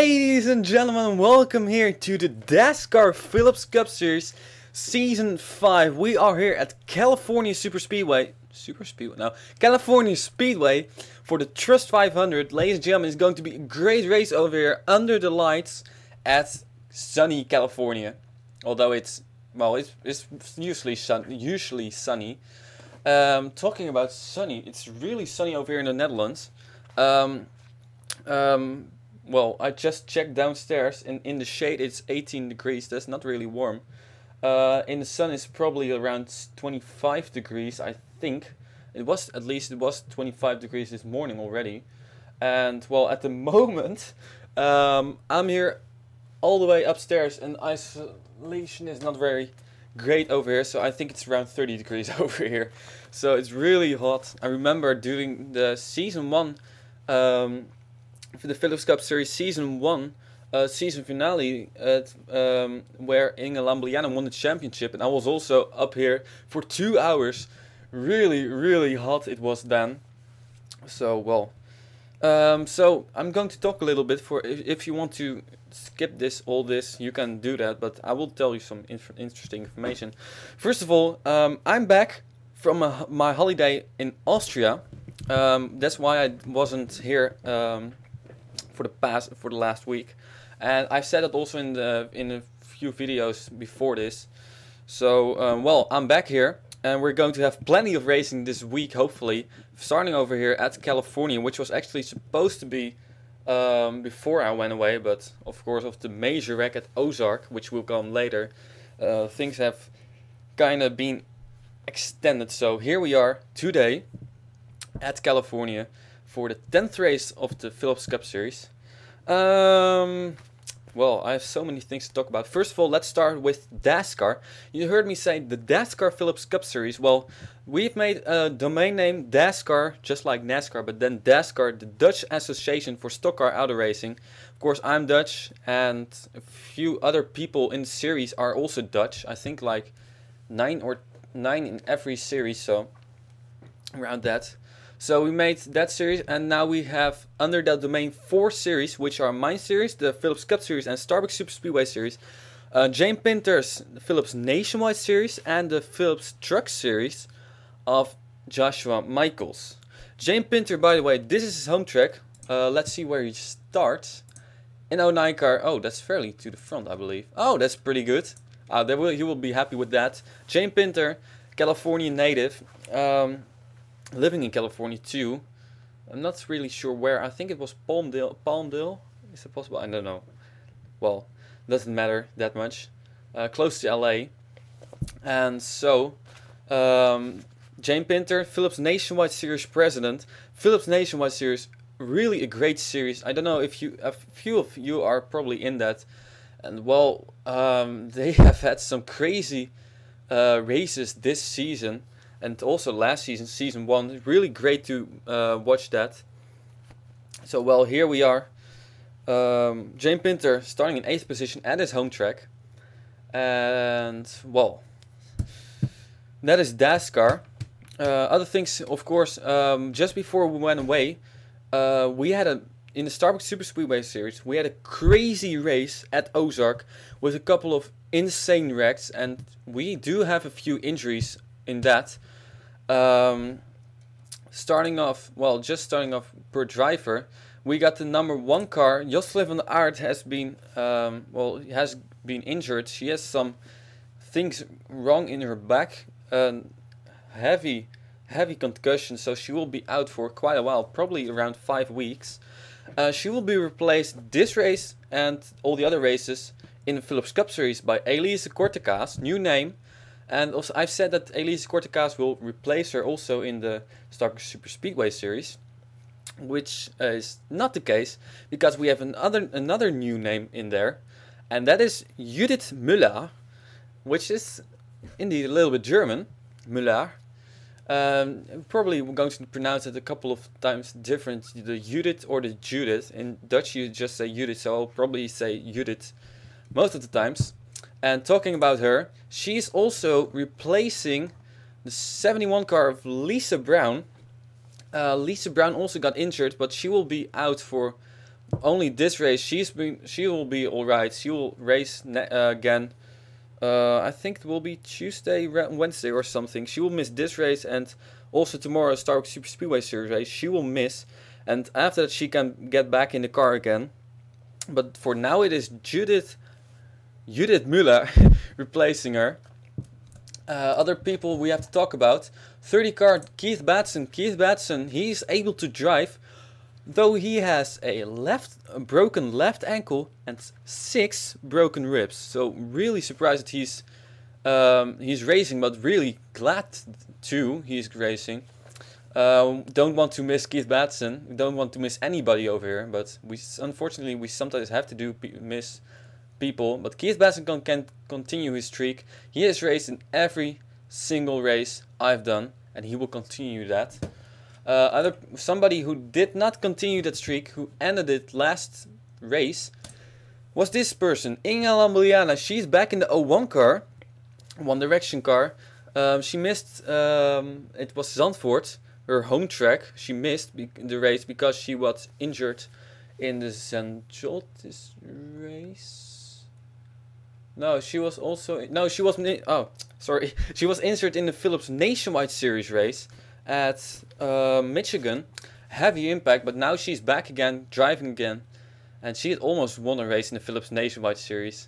Ladies and gentlemen, welcome here to the DASCAR Phillips Cup Series Season 5. We are here at California California Speedway for the Trust 500. Ladies and gentlemen, it's going to be a great race over here under the lights at sunny California. Although it's usually sunny. Talking about sunny, it's really sunny over here in the Netherlands. Well, I just checked downstairs, and in the shade it's 18 degrees. That's not really warm. In the sun it's probably around 25 degrees, I think. It was 25 degrees this morning already. And well, at the moment, I'm here all the way upstairs, and isolation is not very great over here, so I think it's around 30 degrees over here. So it's really hot. I remember doing the Season 1 for the Phillips Cup Series Season 1 season finale where Inge Lambliana won the championship, and I was also up here for 2 hours. Really hot it was then. So well, so I'm going to talk a little bit. For if you want to skip all this, you can do that, but I will tell you some interesting information. First of all, I'm back from my holiday in Austria. That's why I wasn't here for the last week, and I've said it also in a few videos before this. So well, I'm back here, and we're going to have plenty of racing this week, hopefully, starting over here at California, which was actually supposed to be before I went away, but of course of the major wreck at Ozark, which will come later, things have kind of been extended. So here we are today at California for the 10th race of the Phillips Cup Series. Well, I have so many things to talk about. First of all, let's start with DASCAR. You heard me say the DASCAR Phillips Cup Series. Well, we've made a domain name DASCAR, just like NASCAR, but then DASCAR, the Dutch Association for Stock Car Auto Racing. Of course, I'm Dutch, and a few other people in the series are also Dutch. I think like 9 in every series, so around that. So we made that series, and now we have under that domain 4 series, which are my series, the Phillips Cup Series and Starbucks Super Speedway Series, James Pinter's Phillips Nationwide Series, and the Phillips Truck Series of Joshua Michaels. James Pinter, by the way, this is his home track. Let's see where he starts. In 09 car. Oh, that's fairly to the front, I believe. Oh, that's pretty good. He will be happy with that. James Pinter, California native. Living in California too. I'm not really sure where. I think it was Palmdale. Is it possible? I don't know. Well, doesn't matter that much. Close to LA. And so, James Pinter, Phillips Nationwide Series president. Phillips Nationwide Series, really a great series. I don't know if a few of you are probably in that. And well, they have had some crazy races this season. And also last season, Season 1, really great to watch that. So well, here we are. James Pinter starting in 8th position at his home track. And well, that is DASCAR. Other things, of course, just before we went away, we had in the Starbucks Super Speedway Series, we had a crazy race at Ozark with a couple of insane wrecks, and we do have a few injuries in that. Starting off per driver, we got the number 1 car. Josselin van der Aert has been injured. She has some things wrong in her back, heavy concussion, so she will be out for quite a while, probably around 5 weeks. She will be replaced this race and all the other races in the Phillips Cup Series by Elise Cortecas, new name. And also, I've said that Elise Cortecas will replace her also in the Starbucks Super Speedway Series, which is not the case, because we have another new name in there, and that is Judith Müller, which is indeed a little bit German, Müller. Probably we're going to pronounce it a couple of times different, the Judith or the Judith. In Dutch you just say Judith, so I'll probably say Judith most of the times. And talking about her, she's also replacing the 71 car of Lisa Brown. Lisa Brown also got injured, but she will be out for only this race she will be all right. She will race again. I think it will be Tuesday, Wednesday or something. She will miss this race and also tomorrow's Starbucks Super Speedway Series race. She will miss, and after that she can get back in the car again. But for now it is Judith Müller replacing her. Other people we have to talk about. 30 car Keith Batson. Keith Batson, he's able to drive, though he has a broken left ankle and 6 broken ribs. So really surprised that he's racing, but really glad too he's racing. Don't want to miss Keith Batson. Don't want to miss anybody over here, but unfortunately we sometimes have to miss people. But Keith Batson can continue his streak. He has raced in every single race I've done, and he will continue that. Somebody who did not continue that streak, who ended it last race, was this person, Inga Lambliana. She's back in the 01 car, One Direction car. She missed, it was Zandvoort, her home track. She missed the race because she was injured in the St. Joltis race. No, she was also... No, she wasn't... Oh, sorry. She was injured in the Philips Nationwide Series race at Michigan. Heavy impact, but now she's back again, driving again. And she had almost won a race in the Philips Nationwide Series.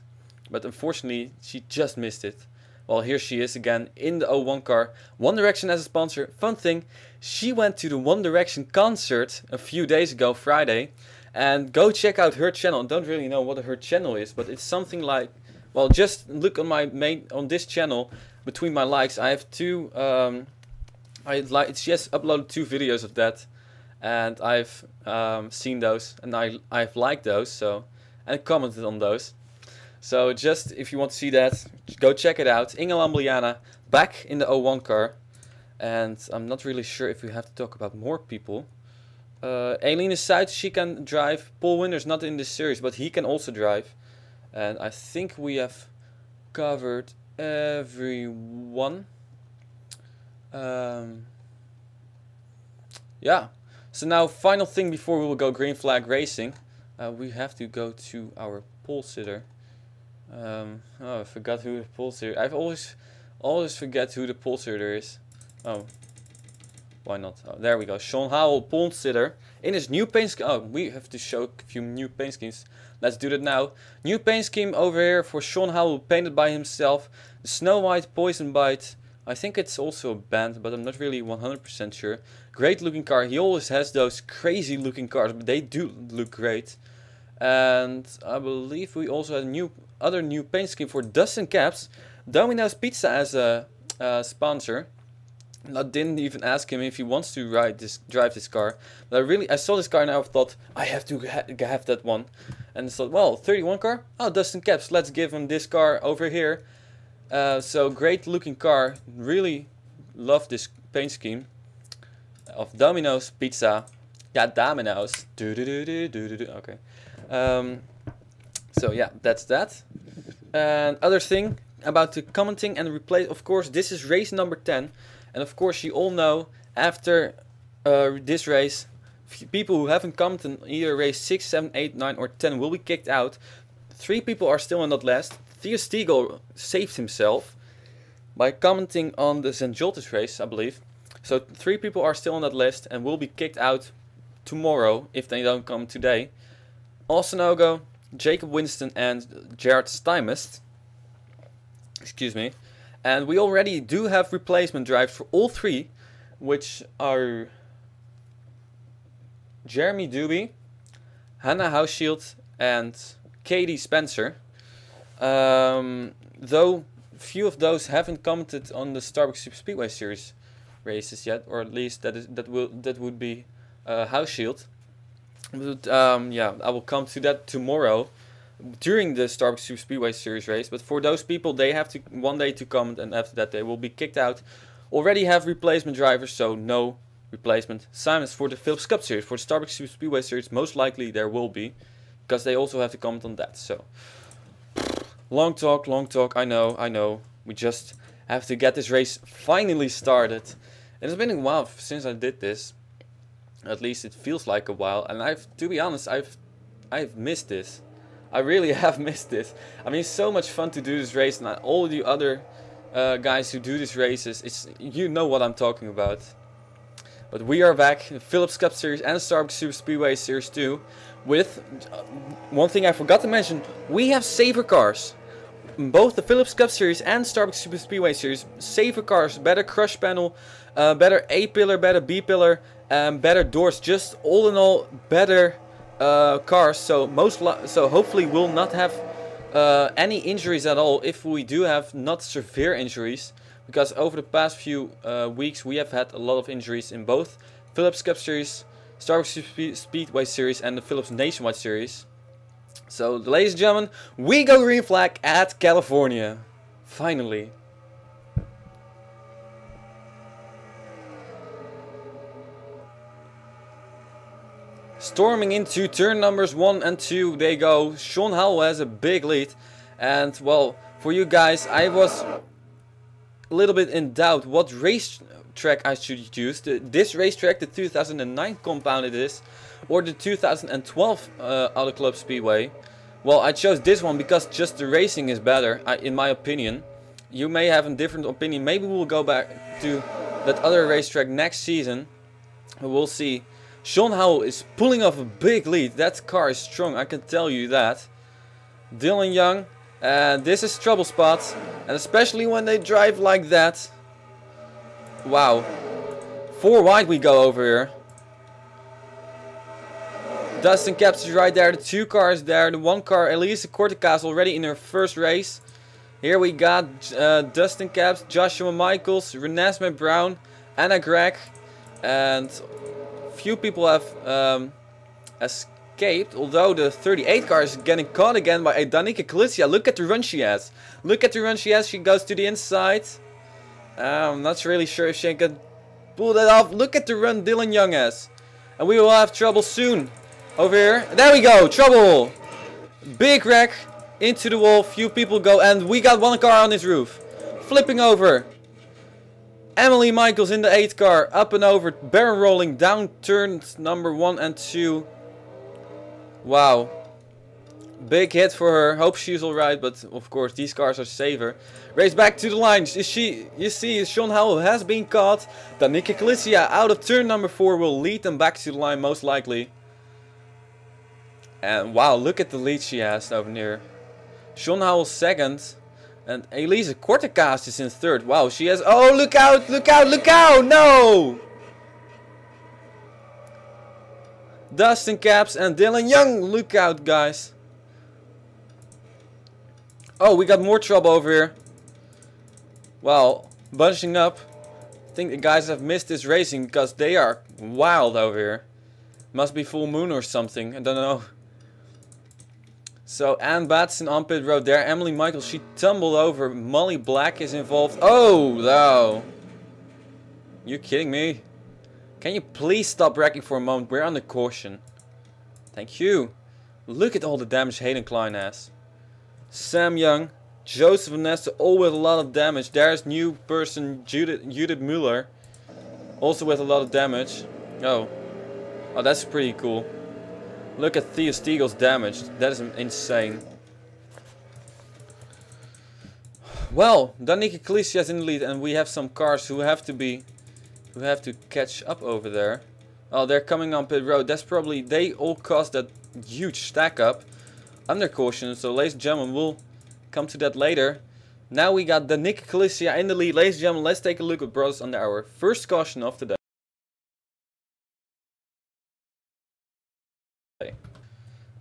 But unfortunately, she just missed it. Well, here she is again in the 01 car. One Direction as a sponsor. Fun thing, she went to the One Direction concert a few days ago, Friday. And go check out her channel. I don't really know what her channel is, but it's something like... Well, just look on on this channel. Between my likes, I have two. She has uploaded 2 videos of that, and I've seen those, and I've liked those, so, and commented on those. So just if you want to see that, go check it out. Inga Lambliana back in the 01 car, and I'm not really sure if we have to talk about more people. Aileen Suit, she can drive. Paul Winder's not in this series, but he can also drive. And I think we have covered everyone. Yeah. So now, final thing before we will go green flag racing, we have to go to our pole sitter. Oh, I forgot who the pole sitter. I've always forget who the pole sitter is. Oh, why not? Oh, there we go. Sean Howell, pole sitter, in his new paint scheme. Oh, we have to show a few new paint schemes. Let's do that now. New paint scheme over here for Sean Howell, painted by himself. The Snow White Poison Bite. I think it's also a band, but I'm not really 100% sure. Great looking car. He always has those crazy looking cars, but they do look great. And I believe we also had a other new paint scheme for Dust and Caps. Domino's Pizza as a sponsor. I didn't even ask him if he wants to drive this car. But I saw this car and I thought, I have to have that one. And I thought, well, 31 car? Oh, Dust and Caps, let's give him this car over here. So great looking car. Really love this paint scheme of Domino's Pizza. Yeah, Domino's. Okay. So yeah, that's that. And other thing about the commenting and replay. Of course, this is race number 10. And of course, you all know after this race, people who haven't commented on either race 6, 7, 8, 9 or 10 will be kicked out. 3 people are still in that list. Theo Stiegel saved himself by commenting on the St. Joltis race, I believe. So 3 people are still on that list and will be kicked out tomorrow if they don't come today. Austin Ogo, Jacob Winston and Jared Stymest. Excuse me. And we already do have replacement drives for all 3, which are Jeremy Doobie, Hannah Hauschild and Katie Spencer. Though few of those haven't commented on the Starbucks Super Speedway Series races yet, or at least that would be Hauschild. But yeah, I will come to that tomorrow during the Starbucks Super Speedway Series race. But for those people, they have to one day to comment, and after that they will be kicked out. Already have replacement drivers, so no replacement assignments for the Philips Cup Series. For the Starbucks Super Speedway Series, most likely there will be, because they also have to comment on that. So long talk, I know. We just have to get this race finally started. It's been a while since I did this. At least it feels like a while. And to be honest, I've I've missed this. I really have missed this. I mean, it's so much fun to do this race, and all the other guys who do these races, you know what I'm talking about. But we are back in Philips Cup Series and Starbucks Super Speedway Series 2 with one thing I forgot to mention. We have safer cars. Both the Philips Cup Series and Starbucks Super Speedway Series, safer cars, better crush panel, better A pillar, better B pillar, better doors. Just all in all, better cars. So hopefully we'll not have any injuries at all. If we do have not severe injuries, because over the past few weeks we have had a lot of injuries in both Philips Cup Series, Starbucks Speedway Series, and the Philips Nationwide Series. So, ladies and gentlemen, we go green flag at California. Finally. Storming into turn numbers 1 and 2, they go. Sean Howell has a big lead. And, well, for you guys, I was a little bit in doubt what racetrack I should use. This racetrack, the 2009 compound it is, or the 2012 Auto Club Speedway. Well, I chose this one because just the racing is better, in my opinion. You may have a different opinion. Maybe we'll go back to that other racetrack next season. We'll see. Sean Howell is pulling off a big lead. That car is strong, I can tell you that. Dylan Young, this is trouble spots, and especially when they drive like that. Wow. 4 wide we go over here. Dustin Caps is right there, the 2 cars there, the 1 car, Elisa Cortecas already in her first race. Here we got Dustin Caps, Joshua Michaels, Renesmee Brown, Anna Gregg, and few people have escaped, although the 38 car is getting caught again by Danica Galizia. Look at the run she has. Look at the run she has, she goes to the inside. I'm not really sure if she can pull that off. Look at the run Dylan Young has. And we will have trouble soon. Over here. There we go. Trouble. Big wreck. Into the wall. Few people go. And we got 1 car on his roof. Flipping over. Emily Michaels in the 8 car. Up and over. Barrel rolling down turns number 1 and 2. Wow. Big hit for her. Hope she's alright. But of course these cars are safer. Race back to the line. You see Sean Howell has been caught. Danica Galizia out of turn number 4 will lead them back to the line most likely. And wow, look at the lead she has over here. Sean Howell second. And Elisa Cortecas is in third. Wow, she has... Oh, look out, look out, look out! No! Dustin Caps and Dylan Young. Look out, guys. Oh, we got more trouble over here. Well, bunching up. I think the guys have missed this racing because they are wild over here. Must be full moon or something. I don't know. So, Ann Batson on pit road there. Emily Michaels, she tumbled over. Molly Black is involved. Oh, no. You kidding me? Can you please stop wrecking for a moment? We're under caution. Thank you. Look at all the damage Hayden Klein has. Sam Young. Joseph Nesta, all with a lot of damage. There's new person, Judith Mueller. Also with a lot of damage. Oh, that's pretty cool. Look at Theo Stiegel's damage. That is insane. Well, Danica Galizia is in the lead, and we have some cars who have to catch up over there. Oh, they're coming on pit road. That's probably, they all caused that huge stack up. Under caution, so ladies and gentlemen, we'll come to that later. Now we got Danica Galizia in the lead. Ladies and gentlemen, let's take a look at brothers under our first caution of the day.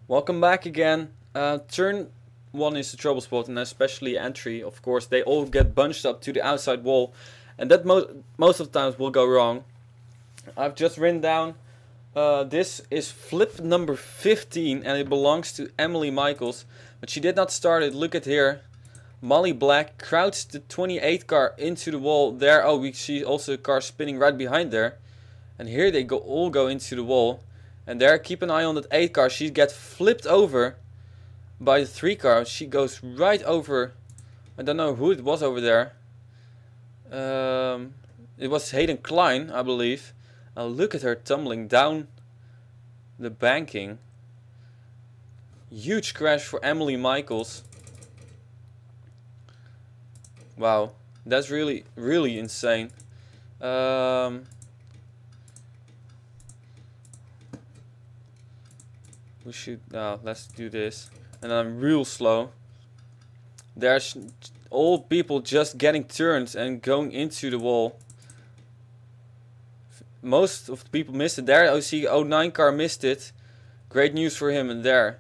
Welcome back again. Turn 1 is the trouble spot, and especially entry, of course. They all get bunched up to the outside wall, and that most of the times will go wrong. I've just written down, this is flip number 15, and it belongs to Emily Michaels, but she did not start it. Look at here. Molly Black crouched the 28 car into the wall there. Oh, we see also a car spinning right behind there. And here they all go into the wall. And there, keep an eye on that 8 car. She gets flipped over by the 3 car. She goes right over. I don't know who it was over there. It was Hayden Klein, I believe. Look at her tumbling down the banking. Huge crash for Emily Michaels. Wow, that's really, really insane. We should, let's do this. And I'm real slow. There's all people just getting turned and going into the wall. Most of the people missed it there. I see 09 car missed it. Great news for him. And there,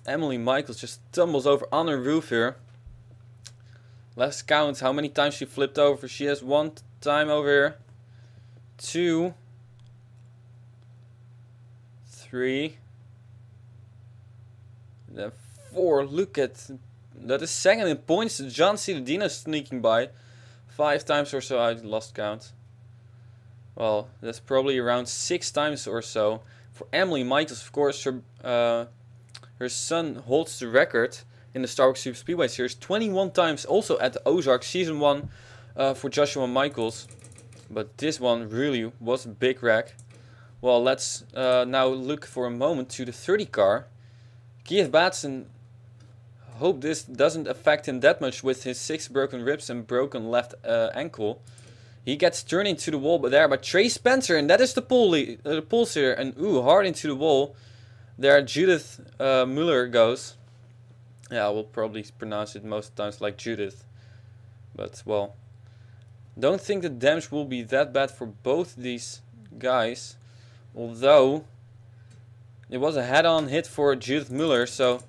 Emily Michaels just tumbles over on her roof here. Let's count how many times she flipped over. She has 1 time over here. 2, 3, then 4. Look at that is second in points. John Citadino sneaking by 5 times or so. I lost count. Well, that's probably around 6 times or so for Emily Michaels. Of course, her son holds the record in the Star Wars Super Speedway Series 21 times. Also at the Ozark Season 1 for Joshua Michaels. But this one really was a big wreck. Well, let's now look for a moment to the 30 car. Keith Batson, hope this doesn't affect him that much with his 6 broken ribs and broken left ankle. He gets turned into the wall by Trey Spencer, and that is the pole sitter, and hard into the wall. There Judith Muller goes. Yeah, I will probably pronounce it most times like Judith. But, well, don't think the damage will be that bad for both these guys. Although, it was a head-on hit for Judith Muller, so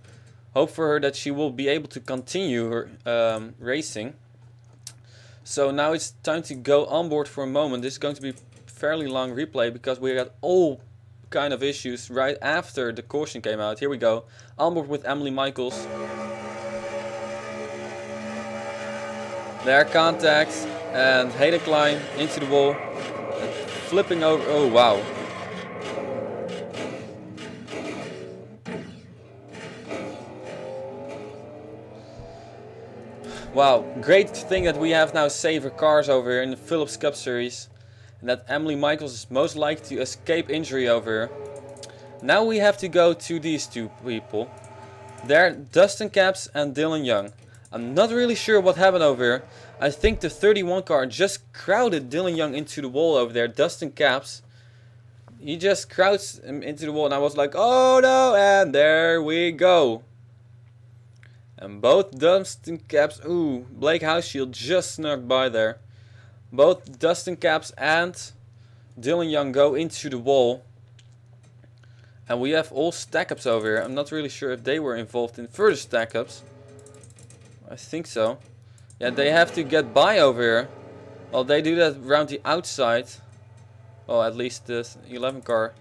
hope for her that she will be able to continue her racing. So now it's time to go on board for a moment. This is going to be a fairly long replay because we got all kind of issues right after the caution came out. Here we go. On board with Emily Michaels. There, contact. And Hayden Klein into the wall. Flipping over. Oh, wow. Wow, great thing that we have now safer cars over here in the Phillips Cup Series. And that Emily Michaels is most likely to escape injury over here. Now we have to go to these 2 people. They're Dustin Capps and Dylan Young. I'm not really sure what happened over here. I think the 31 car just crowded Dylan Young into the wall over there. Dustin Capps, he just crowds him into the wall, and I was like, oh no, and there we go. And both Dustin Capps, Blake Houseshield just snuck by there. Both Dustin Capps and Dylan Young go into the wall. And we have all stack-ups over here. I'm not really sure if they were involved in further stack-ups. I think so. Yeah, they have to get by over here. Well, they do that around the outside. Well, at least the 11 car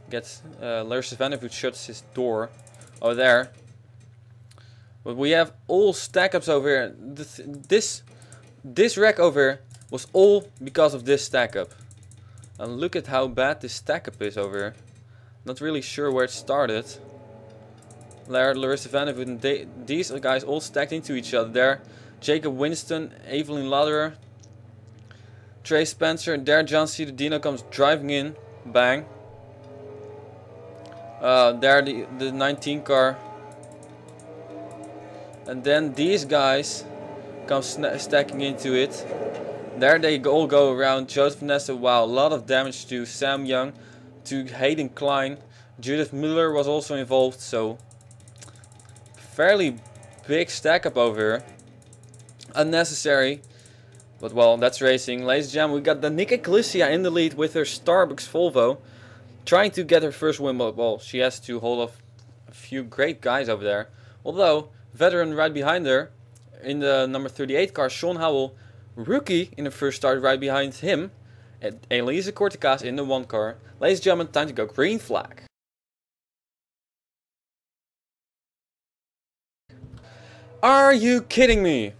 gets... Lars Vandervoot shuts his door. Oh, there. But we have all stack-ups over here. This wreck over here was all because of this stack-up. And look at how bad this stack-up is over here. Not really sure where it started. Larissa Vandervoot and these guys all stacked into each other. There, Jacob Winston, Evelyn Lauderer, Trey Spencer. There, John Citadino comes driving in. Bang. There, the 19 car. And then these guys come stacking into it. There they all go around. Joseph Nessa, wow, a lot of damage to Sam Young, to Hayden Klein. Judith Muller was also involved, so fairly big stack up over here. Unnecessary, but well, that's racing. Ladies and gentlemen, we got Danica Galicia in the lead with her Starbucks Volvo, trying to get her first win, but well, she has to hold off a few great guys over there. Although, veteran right behind her, in the number 38 car, Sean Howell, rookie in the first start right behind him, and Elisa Corticas in the 1 car. Ladies and gentlemen, time to go green flag. Are you kidding me?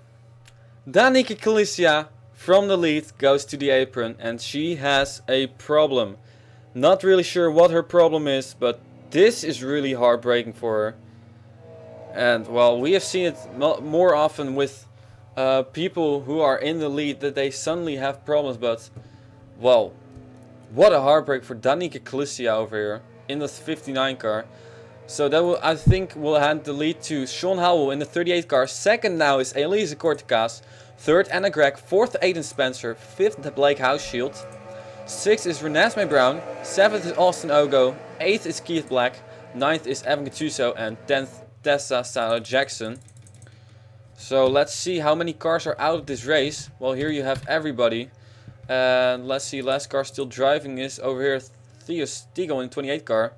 Danica Galicia from the lead goes to the apron and she has a problem. Not really sure what her problem is, but this is really heartbreaking for her. And well, we have seen it more often with people who are in the lead, that they suddenly have problems. But well, what a heartbreak for Danica Galicia over here in the 59 car. So that will, I think, will hand the lead to Sean Howell in the 38 car. Second now is Elise Cortecas. Third, Anna Gregg. Fourth, Aiden Spencer. Fifth, Blake Houseshield. Sixth is Renasme Brown. Seventh is Austin Ogo. Eighth is Keith Black. Ninth is Evan Gattuso. And 10th, Tessa Stella Jackson. So let's see how many cars are out of this race. Well, here you have everybody. And let's see, last car still driving is over here, Theo Stigel in 28 car.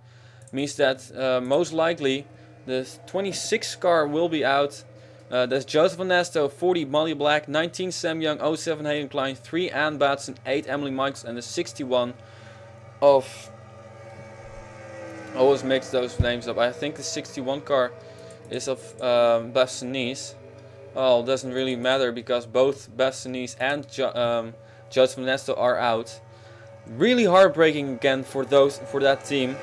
Means that most likely the 26 car will be out. That's Joseph Ernesto, 40 Molly Black, 19 Sam Young, 07 Hayden Klein, 3 Ann Batson, 8 Emily Michaels, and the 61 of... I always mix those names up. I think the 61 car is of Beth Sinise. Well, it doesn't really matter because both Beth Sinise and Joseph Ernesto are out. Really heartbreaking again for that team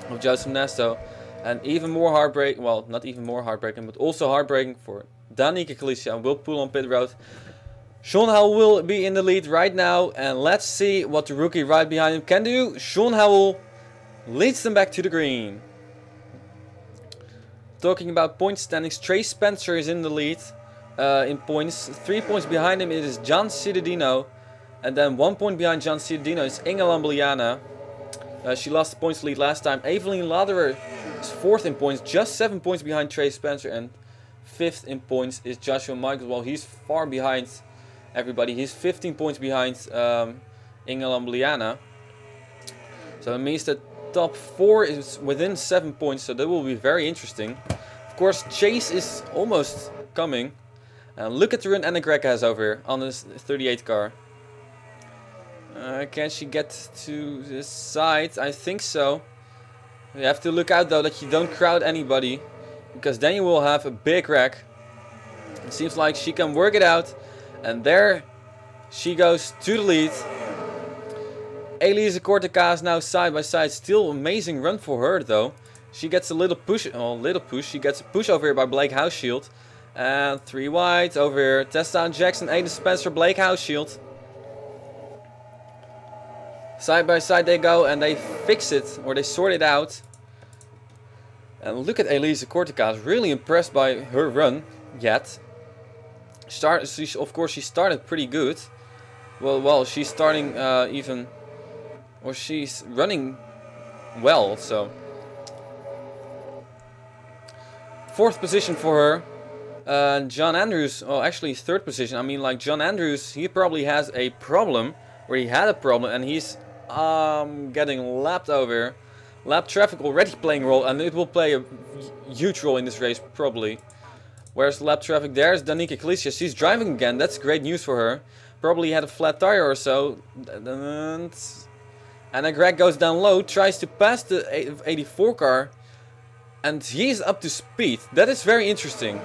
of Joseph Ernesto. And even more heartbreaking, well, not even more heartbreaking, but also heartbreaking for Danica Galicia and Will Poole on pit road. Sean Howell will be in the lead right now, and let's see what the rookie right behind him can do. Sean Howell leads them back to the green. Talking about point standings, Trey Spencer is in the lead in points. 3 points behind him it is John Cittadino. And then 1 point behind John Cittadino is Inga Lambliana. She lost the points lead last time. Evelyn Laderer is 4th in points, just 7 points behind Trey Spencer. And 5th in points is Joshua Michaels. Well, he's far behind everybody. He's 15 points behind Inga Lambliana. So it means that top 4 is within 7 points. So that will be very interesting. Of course, Chase is almost coming. And look at the run Anna Gregg has over here on this 38 car. Can she get to the side? I think so. You have to look out though that you don't crowd anybody, because then you will have a big wreck. It seems like she can work it out, and there she goes to the lead. Elise Cortecas now side by side. Still amazing run for her though. She gets a little push. She gets a push over here by Blake Houseshield. And 3 wide over here. Tessa Jackson, Aiden Spencer, Blake Houseshield. Side by side they go and they fix it, or they sort it out. And look at Elise Cortecas, really impressed by her run yet. Of course she started pretty good. Well, she's starting she's running well, so. 4th position for her. John Andrews, well actually 3rd position. I mean, like John Andrews, he probably has a problem, or he had a problem, and he's getting lapped over. Lap traffic already playing a role, and it will play a huge role in this race probably. Where's lap traffic? There's Danica Galicia. She's driving again. That's great news for her. Probably had a flat tire or so. And Anna Gregg goes down low, tries to pass the 84 car, and he's up to speed. That is very interesting.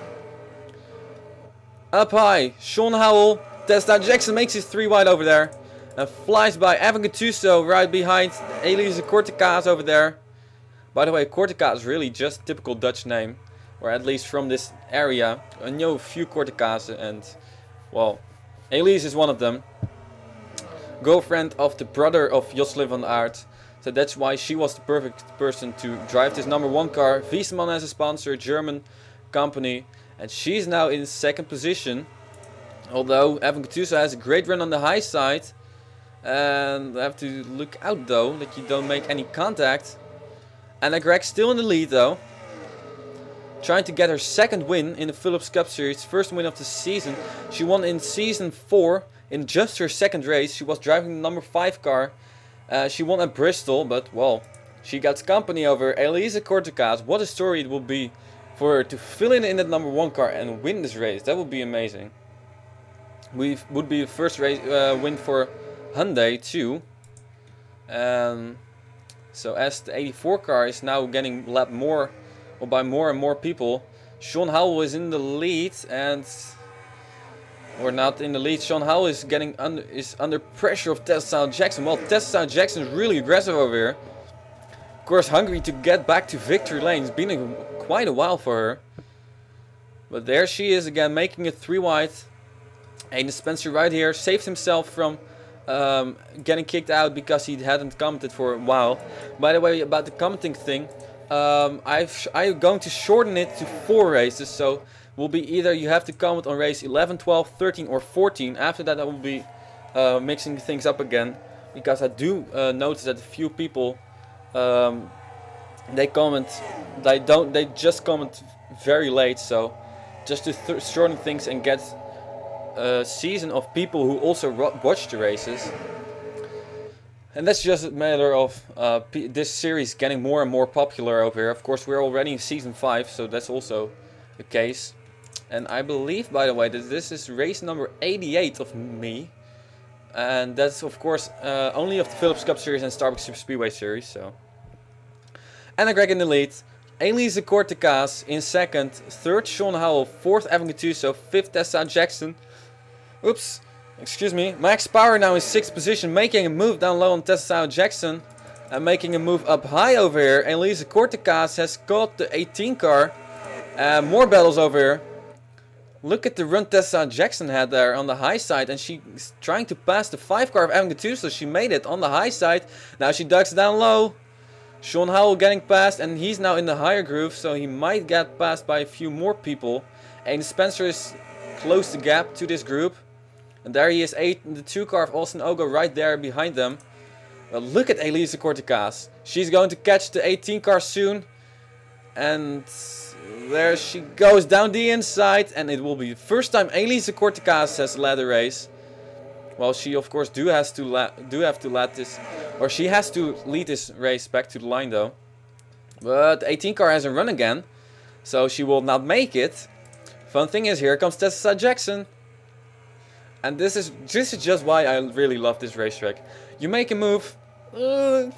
Up high, Sean Howell. Tessa Jackson makes his 3 wide over there. And flies by Evan Gattuso right behind Elise Cortecas over there. By the way, Cortecas is really just a typical Dutch name. Or at least from this area. I know a few Cortecas, and well, Elise is one of them. Girlfriend of the brother of Jocelyn van Aert. So that's why she was the perfect person to drive this number 1 car. Wiesmann as a sponsor, German company. And she's now in 2nd position. Although Evan Gattuso has a great run on the high side. And I have to look out though, that you don't make any contact. Anna Gregg still in the lead though. Trying to get her 2nd win in the Philips Cup Series. 1st win of the season. She won in season 4 in just her 2nd race. She was driving the number 5 car. She won at Bristol, but well, she got company over Elise Cortecas. What a story it will be for her to fill in that number 1 car and win this race. That would be amazing. Would be the first race win for Hyundai too. So as the 84 car is now getting lapped more, or by more and more people, Sean Howell is in the lead, or not in the lead. Sean Howell is under pressure of Tessa Jackson. Well, Tessa Jackson is really aggressive over here. Of course, hungry to get back to victory lane. It's been quite a while for her. But there she is again, making it 3 wide. Aiden Spencer right here saved himself from getting kicked out because he hadn't commented for a while. By the way, about the commenting thing, I'm going to shorten it to 4 races, so will be either you have to comment on race 11, 12, 13 or 14. After that I will be mixing things up again, because I do notice that a few people they just comment very late, so just to shorten things and get a season of people who also watch the races. And that's just a matter of this series getting more and more popular over here. Of course, we're already in season 5, so that's also the case. And I believe, by the way, that this is race number 88 of me. And that's, of course, only of the Phillips Cup Series and Starbucks Super Speedway Series. So, Anna Gregg in the lead. Elise Cortecas in second. Third, Sean Howell. Fourth, Evan Gattuso. Fifth, Tessa Jackson. Oops. Excuse me. Max Power now in 6th position, making a move down low on Tessa Jackson. And making a move up high over here. Elise Cortecas has caught the 18 car. More battles over here. Look at the run Tessa Jackson had there on the high side. And she's trying to pass the 5 car of Evan Gattuso. She made it on the high side. Now she ducks down low. Sean Howell getting past. And he's now in the higher groove. So he might get passed by a few more people. And Spencer is close the gap to this group. And there he is, 8 in the 2 car of Austin Ogo right there behind them. But look at Elise Cortecas. She's going to catch the 18 car soon. And there she goes down the inside. And it will be the first time Elise Cortecas has led a race. Well, she of course do have to lead this. Or she has to lead this race back to the line though. But the 18 car hasn't run again. So she will not make it. Fun thing is, here comes Tessa Jackson. And this is just why I really love this racetrack. You make a move,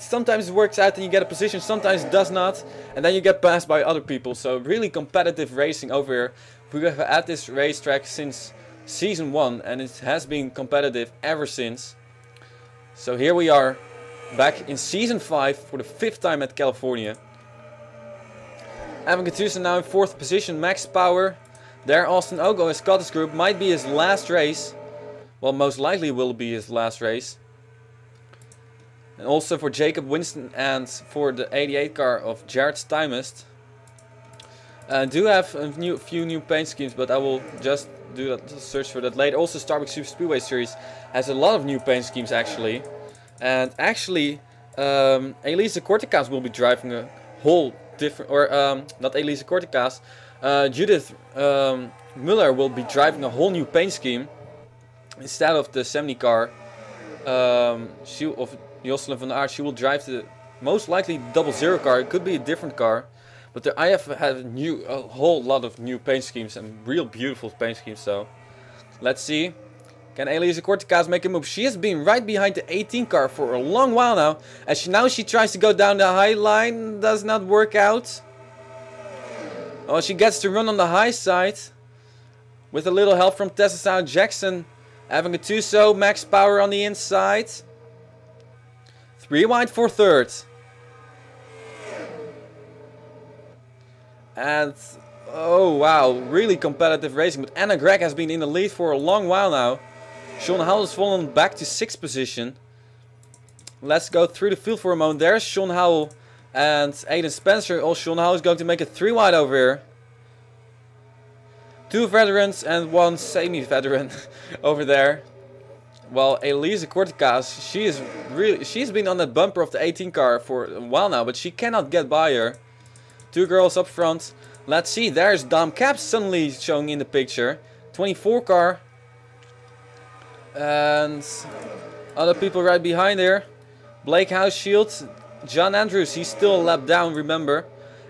sometimes it works out and you get a position, sometimes it does not. And then you get passed by other people. So really competitive racing over here. We have had this racetrack since season 1 and it has been competitive ever since. So here we are, back in season 5 for the 5th time at California. Evan Gattuso now in 4th position, Max Power. There Austin Ogo has got this group, might be his last race. Well, most likely will be his last race. And also for Jacob Winston and for the 88 car of Jared Stymust. Do have a few new paint schemes, but I will just do that search for that later. Also, Starbucks Super Speedway Series has a lot of new paint schemes actually. And actually, Elise Cortecas will be driving a whole different, or not Elise Cortecas, Judith Muller will be driving a whole new paint scheme. Instead of the 70 car of Jocelyn van Aert, she will drive the most likely 00 car. It could be a different car, but I have had a whole lot of new paint schemes and real beautiful paint schemes. So let's see, can Elise Cortecas make a move? She has been right behind the 18 car for a long while now, and she tries to go down the high line. Does not work out. Oh, she gets to run on the high side with a little help from Tessa Jackson. Evan Gattuso, Max Power on the inside. 3 wide for 3rd. And, oh wow, really competitive racing. But Anna Gregg has been in the lead for a long while now. Sean Howell has fallen back to 6th position. Let's go through the field for a moment. There's Sean Howell and Aiden Spencer. Oh, Sean Howell is going to make a 3 wide over here. 2 veterans and 1 semi-veteran over there. Well, Elise Cortecas, she's been on that bumper of the 18 car for a while now, but she cannot get by her. 2 girls up front. Let's see, there's Dom Caps suddenly showing in the picture. 24 car. And other people right behind there. Blake Houseshield, John Andrews, he's still a lap down, remember.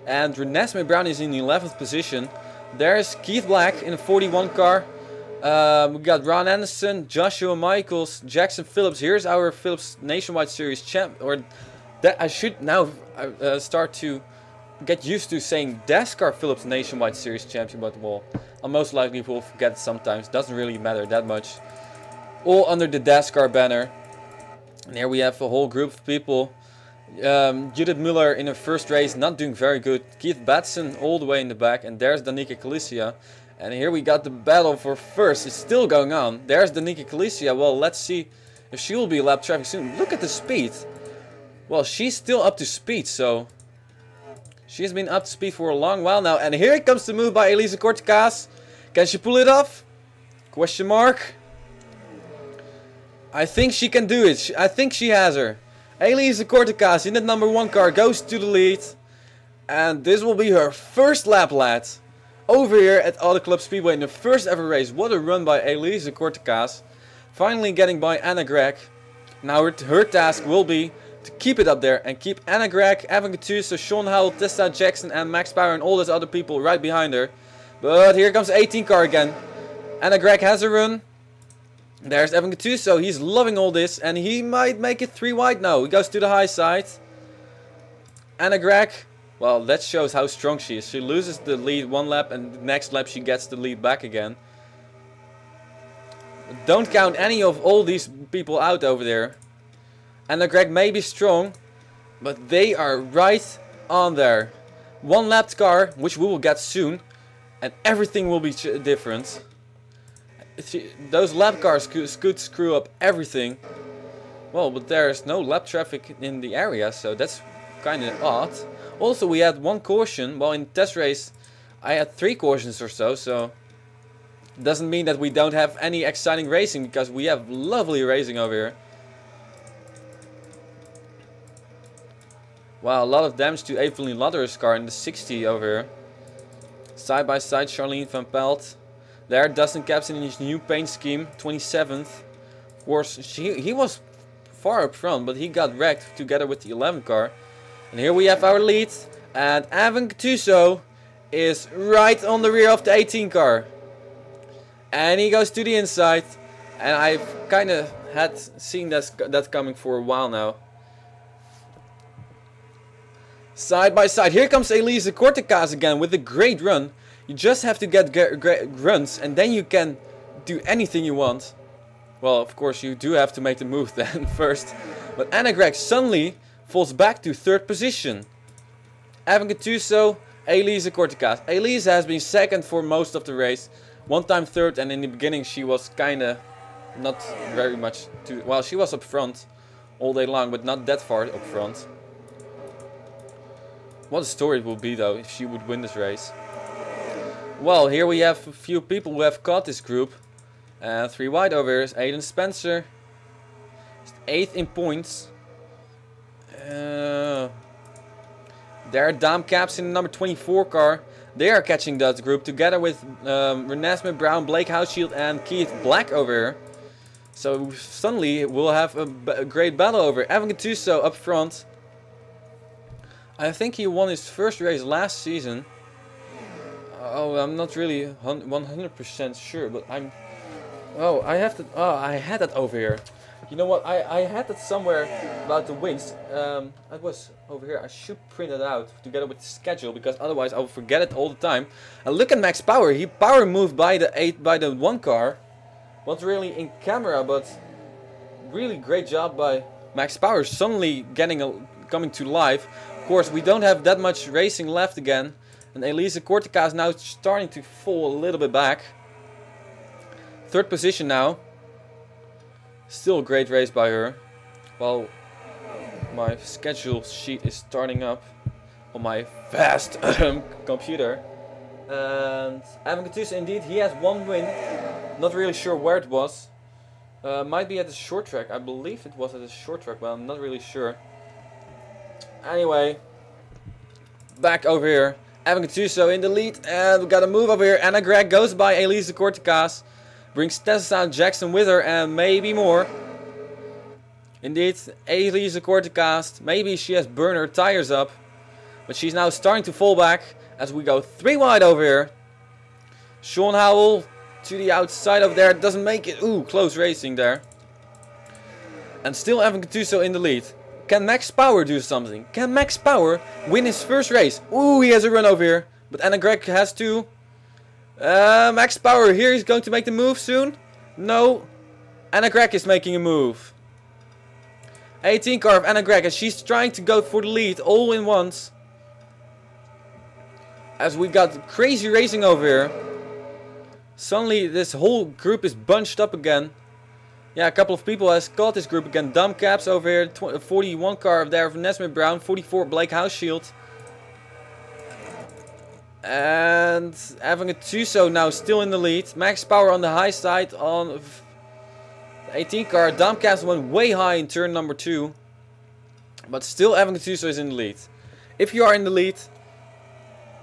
And Renesmee Brown is in the 11th position. There's Keith Black in the 41 car. We got Ron Anderson, Joshua Michaels, Jackson Phillips. Here's our Phillips Nationwide Series champ. Or that I should now start to get used to saying DASCAR Phillips Nationwide Series champion. But well, I most likely will forget sometimes. Doesn't really matter that much. All under the DASCAR banner. And here we have a whole group of people. Judith Muller in her first race, not doing very good. Keith Batson all the way in the back. And there's Danica Calicia. And here we got the battle for first. It's still going on. There's Danica Calicia. Well, let's see if she will be lap traffic soon. Look at the speed. Well, she's still up to speed, so She has been up to speed for a long while now. And here comes the move by Elisa Cortecas. Can she pull it off? Question mark. I think she can do it. I think she has her. Elisa Cortecas in the number 1 car goes to the lead. And this will be her first lap, lads. Over here at Auto Club Speedway in the first ever race. What a run by Elisa Cortecas. Finally getting by Anna Gregg. Now her task will be to keep it up there and keep Anna Gregg, Evan Gattuso, Sean Howell, Tessa Jackson and Max Power and all those other people right behind her. But here comes the 18 car again. Anna Gregg has a run. There's Evan Gattuso. He's loving all this and he might make it 3 wide now. He goes to the high side. Anna Gregg. Well, that shows how strong she is. She loses the lead 1 lap and the next lap she gets the lead back again. Don't count any of all these people out over there. Anna Gregg may be strong, but they are right on there. 1 lapped car, which we will get soon, and everything will be different. Those lap cars could screw up everything. Well, but there's no lap traffic in the area, so that's kind of odd. Also, we had 1 caution. Well, in the test race, I had 3 cautions or so doesn't mean that we don't have any exciting racing, because we have lovely racing over here. Wow, a lot of damage to Evelyn Ladder's car in the 60 over here. Side by side, Charlene van Pelt. There, Dustin Capps in his new paint scheme, 27th. Of course, he was far up front, but he got wrecked together with the 11 car. And here we have our lead, and Evan Gattuso is right on the rear of the 18 car. And he goes to the inside, and I've kind of had seen that coming for a while now. Side by side, here comes Elisa Cortecas again with a great run. You just have to get great runs, and then you can do anything you want. Well, of course, you do have to make the move then first. But Anna Gregg suddenly falls back to 3rd position. Evan Gattuso, Elisa Cortecas. Elisa has been 2nd for most of the race. 1 time 3rd, and in the beginning she was kinda not very much too... Well, she was up front all day long, but not that far up front. What a story it would be though if she would win this race. Well, here we have a few people who have caught this group. 3 wide over here is Aiden Spencer. He's 8th in points. There are Dam Caps in the number 24 car. They are catching that group together with Renee Smith Brown, Blake Houseshield and Keith Black over here. So suddenly we'll have a great battle over here. Evan Gattuso up front. I think he won his first race last season. Oh, I'm not really 100% sure, but I'm... Oh, I have to... Oh, I had that over here. You know what? I had that somewhere about the wins. It was over here. I should print it out together with the schedule, because otherwise I will forget it all the time. And look at Max Power. He power moved by the 1 car. Not really in camera, but really great job by Max Power. Suddenly coming to life. Of course, we don't have that much racing left again. And Elisa Cortecas is now starting to fall a little bit back. 3rd position now. Still a great race by her. Well, my schedule sheet is starting up on my fast computer. And Evan Gattuso, indeed, he has 1 win. Not really sure where it was. Might be at the short track. I believe it was at the short track, but I'm not really sure. Anyway, back over here. Evan Gattuso in the lead, and we got a move over here. Anna Gregg goes by Elisa Cortecas. Brings Tessa Jackson with her and maybe more. Indeed, Elisa Cortecas. Maybe she has burned her tires up. But she's now starting to fall back as we go 3 wide over here. Sean Howell to the outside of there. Doesn't make it. Ooh, close racing there. And still Evan Gattuso in the lead. Can Max Power do something? Can Max Power win his first race? Ooh, he has a run over here. But Anna Gregg has to... Max Power here, he's going to make the move soon. No, Anna Gregg is making a move. 18 car of Anna Gregg, and she's trying to go for the lead all in once. As we got crazy racing over here. Suddenly this whole group is bunched up again. Yeah, a couple of people has caught this group again. Dumb Caps over here, 41 car of there of Nesmith Brown, 44 Blake Houseshield. And having a Tuso now still in the lead. Max Power on the high side on the 18 car. Damcast went way high in turn number 2. But still having a Tuso is in the lead. If you are in the lead,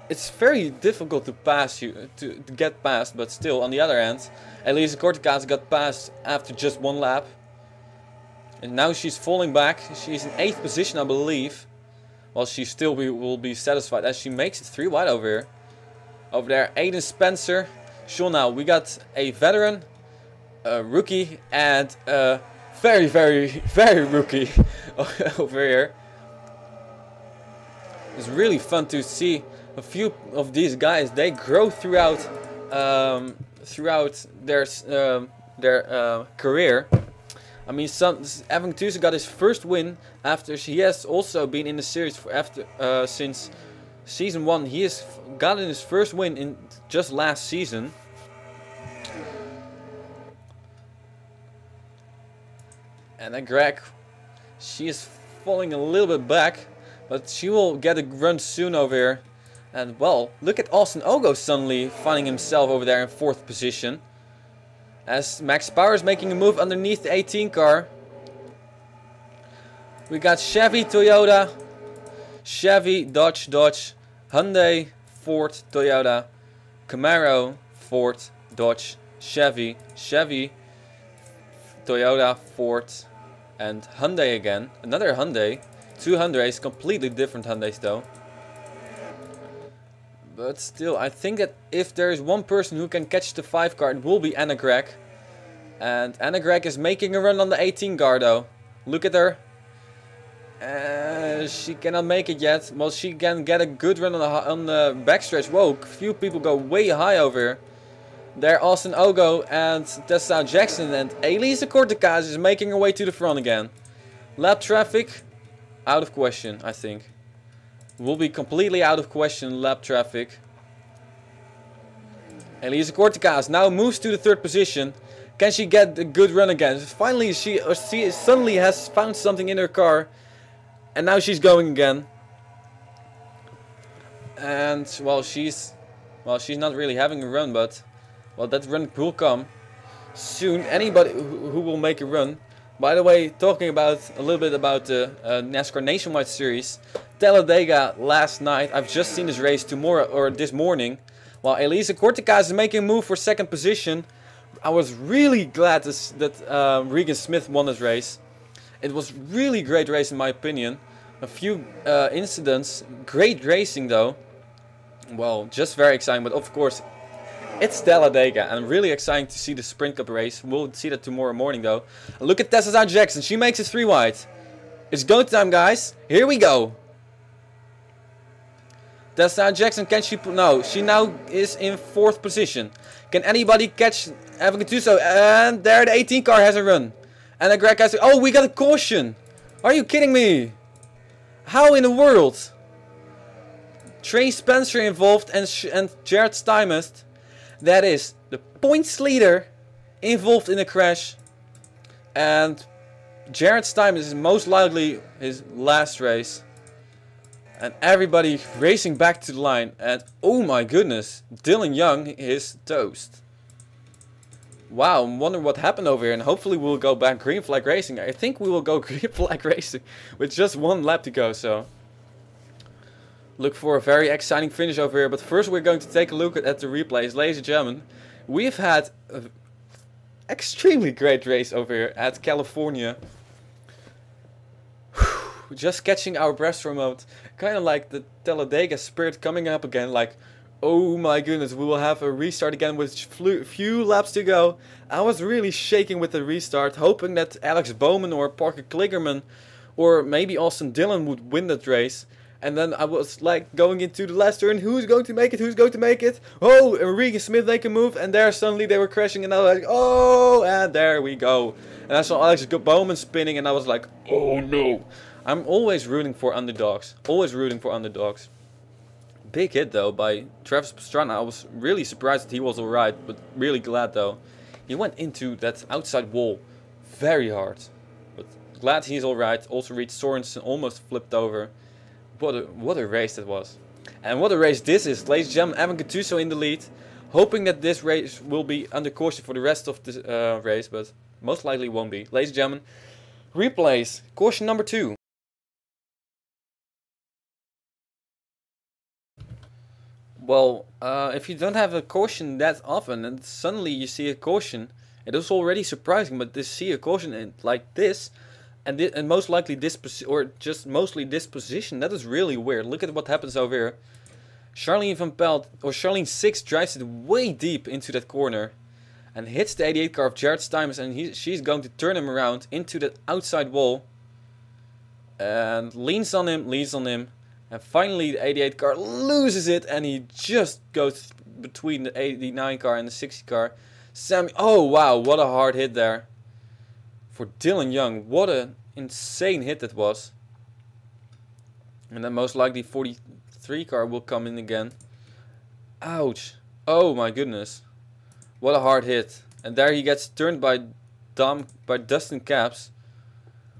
it's very difficult to pass you to get past, but still on the other hand, Elisa Cortecas got past after just one lap. And now she's falling back. She's in 8th position, I believe. Well, she still will be satisfied as she makes it 3 wide over here. Over there, Aiden Spencer. Sure, now we got a veteran, a rookie, and a very rookie over here. It's really fun to see a few of these guys. They grow throughout their career. I mean, Evan Tusa got his first win after he has also been in the series since season 1. He has gotten his first win in just last season. And then Greg, she is falling a little bit back, but she will get a run soon over here. And well, look at Austin Ogo suddenly finding himself over there in 4th position. As Max Power is making a move underneath the 18 car. We got Chevy, Toyota, Chevy, Dodge, Hyundai, Ford, Toyota, Camaro, Ford, Dodge, Chevy, Toyota, Ford, and Hyundai again. Another Hyundai. 2 Hyundais, completely different Hyundais though. But still, I think that if there is one person who can catch the 5 car, it will be Anna Gregg. And Anna Gregg is making a run on the 18 car though. Look at her. She cannot make it yet. Well, she can get a good run on the backstretch. Whoa, few people go way high over here. There, Austin Ogo and Tessa Jackson and Elisa Cortecas is making her way to the front again. Lap traffic, out of question, I think. Will be completely out of question, lap traffic. Elisa Cortecas now moves to the 3rd position. Can she get a good run again? Finally, she suddenly has found something in her car. And now she's going again. And, well, she's not really having a run, but, well, that run will come soon. Anybody who will make a run. By the way, talking about a little bit about the NASCAR Nationwide Series. Talladega last night. I've just seen this race this morning. While Elisa Cortecas is making a move for 2nd position. I was really glad that Regan Smith won this race. It was really great race in my opinion. A few incidents. Great racing though. Well, just very exciting. But of course, it's Talladega. And really exciting to see the Sprint Cup race. We'll see that tomorrow morning though. Look at Tessa Jackson. She makes it 3 wide. It's go time, guys. Here we go. Tessa Jackson, can she... No, she now is in 4th position. Can anybody catch Evan Tuso? And there the 18 car has a run. And a Greg has... Oh, we got a caution. Are you kidding me? How in the world? Trey Spencer involved and Jared Stymust. That is the points leader involved in a crash. And Jared Stymust is most likely his last race. And everybody racing back to the line. And oh my goodness, Dylan Young is toast. Wow, I wonder what happened over here. And hopefully we'll go back green flag racing. I think we will go green flag racing with just 1 lap to go. So look for a very exciting finish over here. But first we're going to take a look at the replays. Ladies and gentlemen, we've had an extremely great race over here at California. Just catching our breath for a moment. Kind of like the Talladega spirit coming up again. Like, oh my goodness, we will have a restart again with few laps to go. I was really shaking with the restart, hoping that Alex Bowman or Parker Kligerman or maybe Austin Dillon would win that race. And then I was like going into the last turn. Who's going to make it? Who's going to make it? Oh, Regan Smith make a move. And there suddenly they were crashing. And I was like, oh, and there we go. And I saw Alex Bowman spinning. And I was like, oh no. I'm always rooting for underdogs. Always rooting for underdogs. Big hit though by Travis Pastrana. I was really surprised that he was alright. But really glad though. He went into that outside wall very hard. But glad he's alright. Also reached Sorensen. Almost flipped over. What a race that was. And what a race this is. Ladies and gentlemen, Evan Gattuso in the lead. Hoping that this race will be under caution for the rest of the race, but most likely won't be. Ladies and gentlemen, replays. Caution number 2. Well, if you don't have a caution that often and suddenly you see a caution, it is already surprising, but to see a caution like this, and most likely this mostly this position, that is really weird. Look at what happens over here. Charlene Van Pelt, or Charlene 6, drives it way deep into that corner and hits the 88 car of Jared Stymers, and she's going to turn him around into that outside wall and leans on him, and finally the 88 car loses it, and he just goes between the 89 car and the 60 car. Oh wow, what a hard hit there for Dylan Young. What an insane hit that was. And then most likely 43 car will come in again. Ouch. Oh my goodness. What a hard hit. And there he gets turned by Dustin Capps.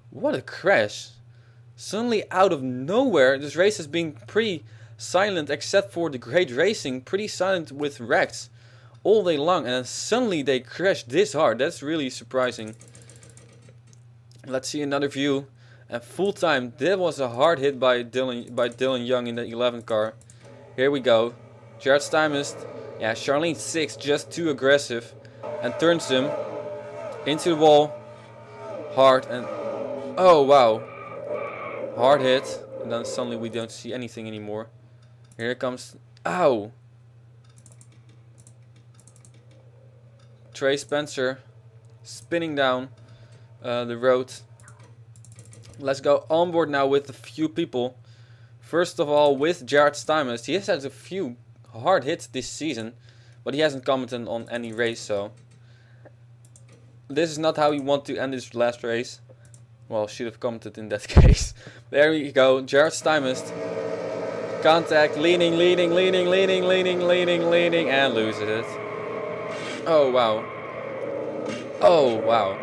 What a crash. Suddenly out of nowhere, this race has been pretty silent except for the great racing. Pretty silent with wrecks all day long, and then suddenly they crashed this hard. That's really surprising. Let's see another view. And full time, that was a hard hit by Dylan Young in the 11 car. Here we go. Jared Stymers, yeah, Charlene 6 just too aggressive and turns him into the wall hard, and oh wow, hard hit, and then suddenly we don't see anything anymore. Here it comes. Ow. Trey Spencer spinning down the road. Let's go on board now with a few people. First of all, with Jared Stymers. He has had a few hard hits this season, but he hasn't commented on any race, so this is not how we want to end this last race. Well, should have commented in that case. There we go. Jared Stymers. Contact, leaning, and loses it. Oh wow. Oh wow.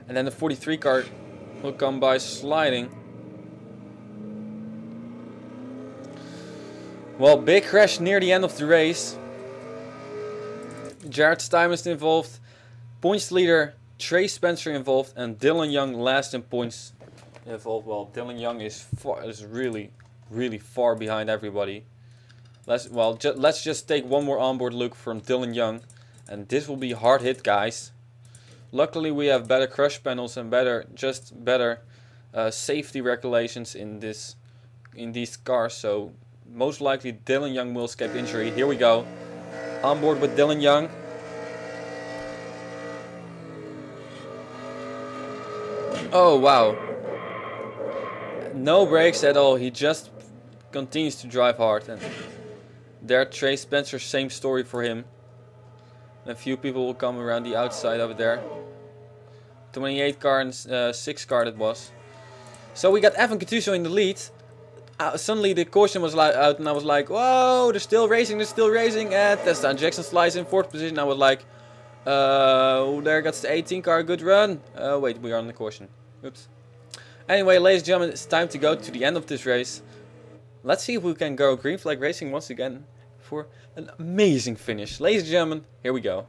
And then the 43 car will come by sliding. Well, big crash near the end of the race. Jared Stymers involved. Points leader Trey Spencer involved, and Dylan Young last in points involved. Well, Dylan Young is really far behind everybody. Let's just take one more onboard look from Dylan Young, and this will be hard hit, guys. Luckily, we have better crush panels and better safety regulations in these cars, so most likely Dylan Young will escape injury. Here we go, onboard with Dylan Young. Oh wow, no brakes at all. He just continues to drive hard, and there Trey Spencer, same story for him. A few people will come around the outside over there. 28 car and 6 car that was. So we got Evan Gattuso in the lead. Suddenly the caution was out, and I was like, whoa, they're still racing. And Tessa Jackson slides in 4th position. I was like, there goes the 18 car, good run. Wait, we are on the caution. Oops. Anyway, ladies and gentlemen, it's time to go to the end of this race. Let's see if we can go green flag racing once again for an amazing finish. Ladies and gentlemen, here we go.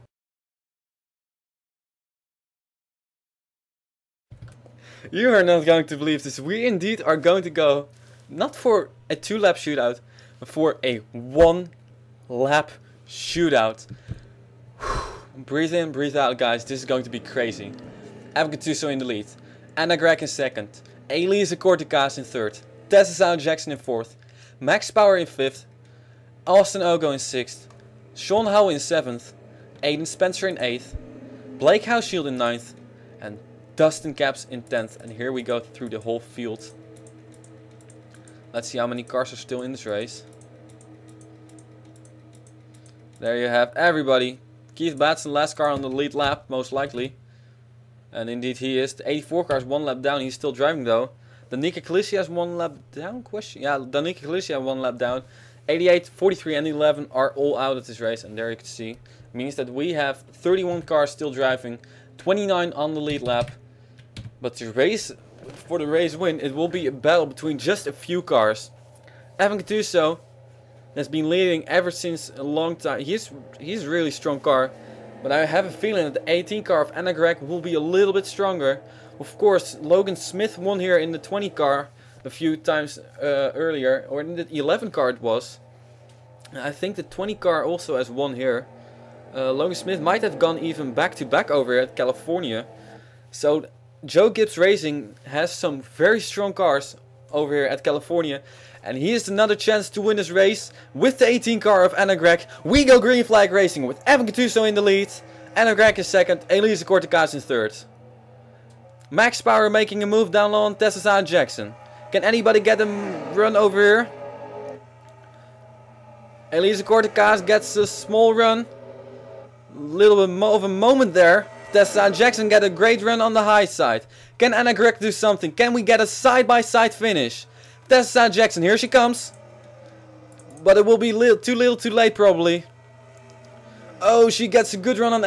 You are not going to believe this. We indeed are going to go not for a 2-lap shootout, but for a 1-lap shootout. Breathe in, breathe out, guys. This is going to be crazy. Evan Gattuso in the lead. Anna Gregg in 2nd. Elisa Corticas in 3rd. Tessa Jackson in 4th. Max Power in 5th. Austin Ogo in 6th. Sean Howell in 7th. Aiden Spencer in 8th. Blake Houseshield in 9th. And Dustin Capps in 10th. And here we go through the whole field. Let's see how many cars are still in this race. There you have everybody. Keith Batson, last car on the lead lap, most likely. And indeed he is. The 84 car is 1 lap down. He's still driving though. Danica Calisia has 1 lap down? Question? Yeah, Danica Calisia 1 lap down. 88, 43 and 11 are all out of this race. And there you can see. It means that we have 31 cars still driving. 29 on the lead lap. But the race for the race win, it will be a battle between just a few cars. Evan Gattuso has been leading ever since a long time. He's a really strong car, but I have a feeling that the 18 car of Anna Gregg will be a little bit stronger. Of course, Logan Smith won here in the 20 car a few times earlier, or in the 11 car it was. I think the 20 car also has won here. Logan Smith might have gone even back to back over here at California. So Joe Gibbs Racing has some very strong cars over here at California. And here's another chance to win this race with the 18 car of Anna Gregg. We go Green Flag Racing with Evan Gattuso in the lead. Anna Gregg is second, Elisa Cortecas in third. Max Power making a move down low on Tessa Jackson. Can anybody get him run over here? Elisa Cortecas gets a small run. Little bit of a moment there. Tessa Jackson get a great run on the high side. Can Anna Gregg do something? Can we get a side-by-side finish? Tessa Jackson, here she comes. But it will be too little too late probably. Oh, she gets a good run on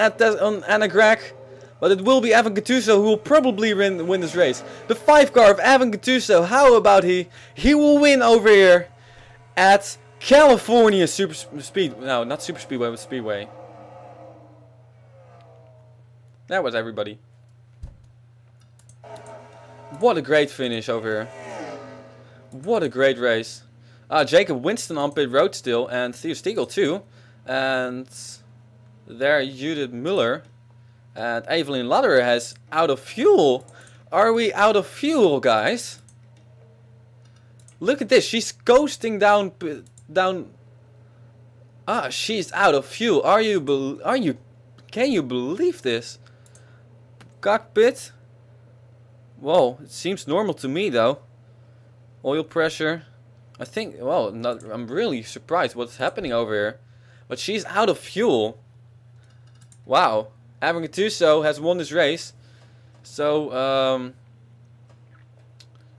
Anna Gregg. But it will be Evan Gattuso who will probably win this race. The 5 car of Evan Gattuso, how about he? He will win over here at California Super Speed. No, not Super Speedway, but Speedway. That was everybody. What a great finish over here. What a great race. Jacob Winston on pit road still, and Theo Stiegel too. And there Judith Muller. And Evelyn Lutterer has out of fuel. Are we out of fuel, guys? Look at this. She's coasting down. She's out of fuel. Can you believe this? Cockpit. Whoa, it seems normal to me though. Oil pressure. I think, well, I'm really surprised what's happening over here. But she's out of fuel. Wow. Evan Gattuso has won this race. So,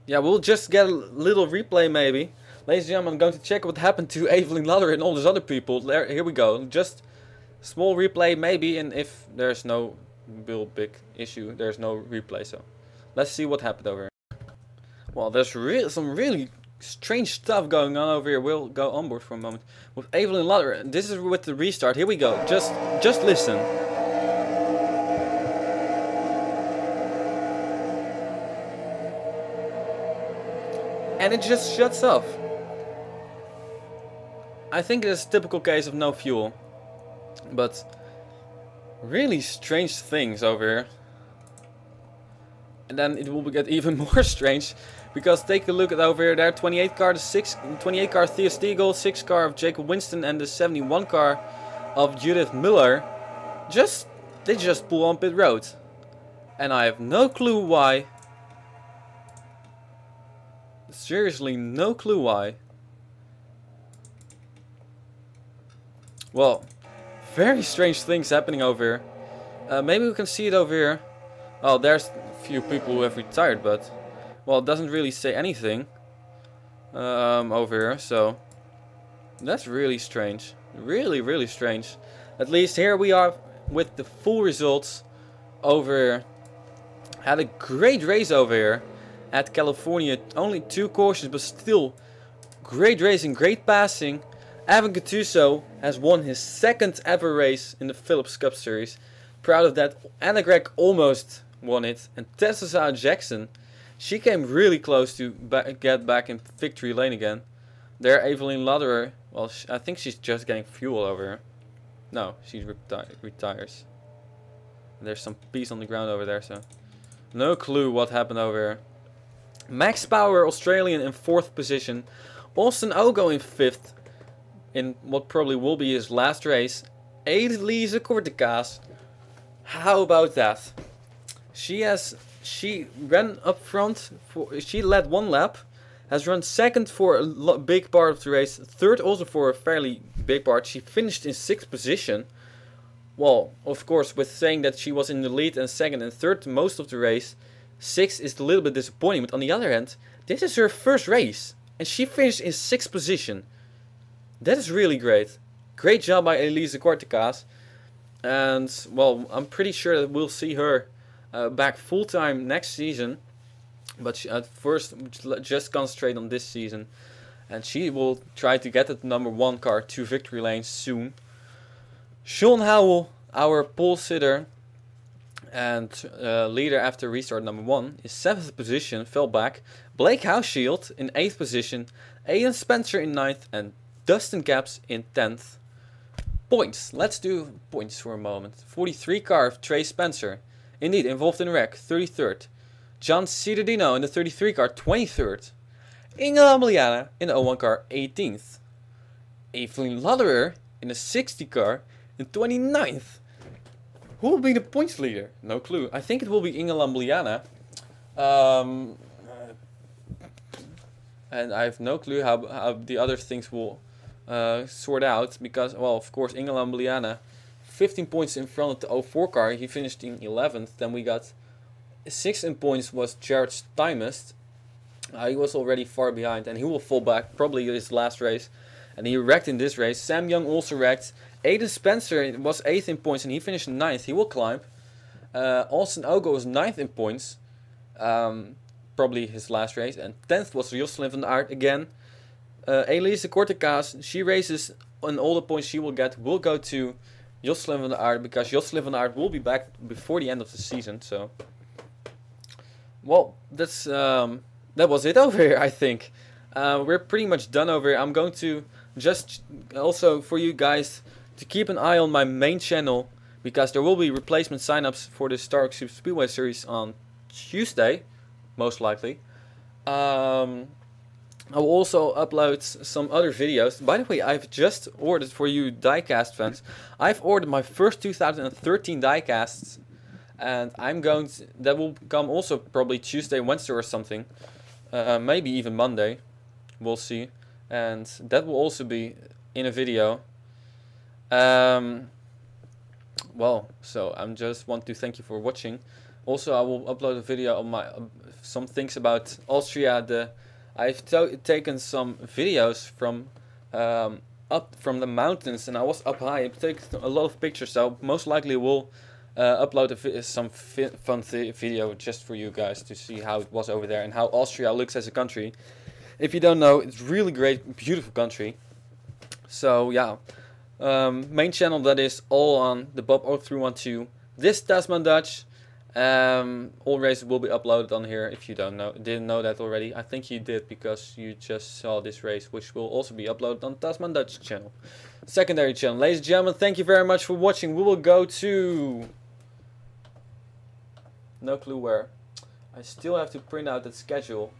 yeah, we'll just get a little replay maybe. Ladies and gentlemen, I'm going to check what happened to Evelyn Lutterer and all those other people. Here we go. Just small replay maybe, and if there's no real big issue, there's no replay. So, let's see what happened over here. Well, there's some really strange stuff going on over here. We'll go on board for a moment with Evelyn Lutterer. This is with the restart. Here we go. Just listen. And it just shuts off. I think it's a typical case of no fuel. But really strange things over here. And then it will get even more strange. Because take a look at over here. There 28 car, the 28 car Theo Stiegel, 6 car of Jacob Winston, and the 71 car of Judith Muller. They just pull on pit road. And I have no clue why. Seriously, no clue why. Well, very strange things happening over here. Maybe we can see it over here. Oh, there's a few people who have retired, but well, it doesn't really say anything over here. So that's really strange. Really, really strange. At least here we are with the full results over here. Had a great race over here at California. Only 2 cautions, but still great racing, great passing. Evan Gattuso has won his 2nd ever race in the Phillips Cup Series. Proud of that. Anna Gregg almost won it. And Tessa Jackson, she came really close to get back in victory lane again. There Evelyn Lutterer, well, I think she's just getting fuel over here. No, she retires. There's some piece on the ground over there, so no clue what happened over here. Max Power, Australian, in 4th position. Austin Ogo in 5th. In what probably will be his last race. Elisa Cortecas. How about that? She ran up front. She led 1 lap. Has run 2nd for a big part of the race. 3rd also for a fairly big part. She finished in 6th position. Well, of course, with saying that she was in the lead and 2nd and 3rd most of the race. 6th is a little bit disappointing, but on the other hand, this is her first race, and she finished in 6th position. That is really great. Great job by Elisa Cortecas. And, well, I'm pretty sure that we'll see her back full-time next season. But she, at first, just concentrate on this season. And she will try to get the number 1 car to victory lane soon. Sean Howell, our pole sitter and leader after restart number 1, is 7th position, fell back. Blake Houseshield in 8th position. Aiden Spencer in 9th. And Dustin Capps in 10th. Points. Let's do points for a moment. 43 car of Trey Spencer. Indeed, involved in wreck, 33rd. John Cittadino in the 33 car, 23rd. Inge Lambliana in the 01 car, 18th. Evelyn Lutterer in the 60 car, in 29th. Who will be the points leader? No clue. I think it will be Inge Lambliana. And I have no clue how the other things will sort out. Because, well, of course, Inge Lambliana, 15 points in front of the 04 car. He finished in 11th. Then we got 6th in points was Jared Stymust. He was already far behind, and he will fall back, probably his last race. And he wrecked in this race. Sam Young also wrecked. Aiden Spencer was 8th in points, and he finished 9th. He will climb. Austin Ogo was 9th in points. Probably his last race. And 10th was Jocelyn van Aert again. Elise Cortecas, she races, and all the points she will get will go to Jocelyn van Aert, because Jocelyn van Aert will be back before the end of the season. So, well, that's that was it over here, I think. We're pretty much done over here. I'm going to just also for you guys to keep an eye on my main channel, because there will be replacement signups for the Star Super Speedway series on Tuesday, most likely. I will also upload some other videos. By the way, I've just ordered, for you diecast fans, I've ordered my first 2013 diecasts, and I'm going to, that will come also probably Tuesday, Wednesday or something, maybe even Monday, we'll see, and that will also be in a video. Well, so I just want to thank you for watching. Also, I will upload a video on my some things about Austria. I've taken some videos from up from the mountains, and I was up high. I've taken a lot of pictures, so most likely will upload some fun video just for you guys to see how it was over there and how Austria looks as a country. If you don't know, it's really great, beautiful country. So yeah, main channel, that is all on the Bob 0312. This Tasman Dutch. All races will be uploaded on here. If you didn't know that already, I think you did, because you just saw this race, which will also be uploaded on Tasman Dutch channel, secondary channel. Ladies and gentlemen, thank you very much for watching. We will go to no clue where. I still have to print out that schedule.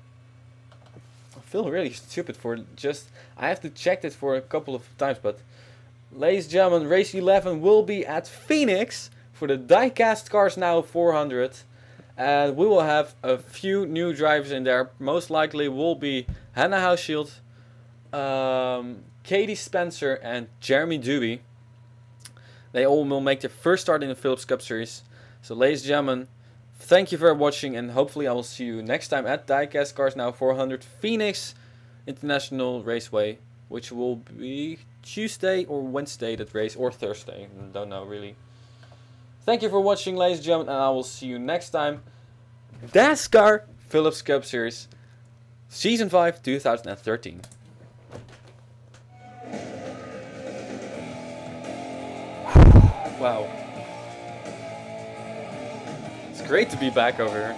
I feel really stupid for just, I have to check it for a couple of times, but ladies and gentlemen, race 11 will be at Phoenix for the diecast cars now 400, and we will have a few new drivers in there. Most likely will be Hannah Houseshield, Katie Spencer, and Jeremy Dewey. They all will make their first start in the Phillips Cup Series. So ladies and gentlemen, thank you for watching, and hopefully I will see you next time at Diecast Cars Now 400 Phoenix International Raceway, which will be Tuesday or Wednesday, that race, or Thursday, don't know really. Thank you for watching, ladies and gentlemen, and I will see you next time. DASCAR Phillips Cup Series Season 5 2013. Wow. It's great to be back over here.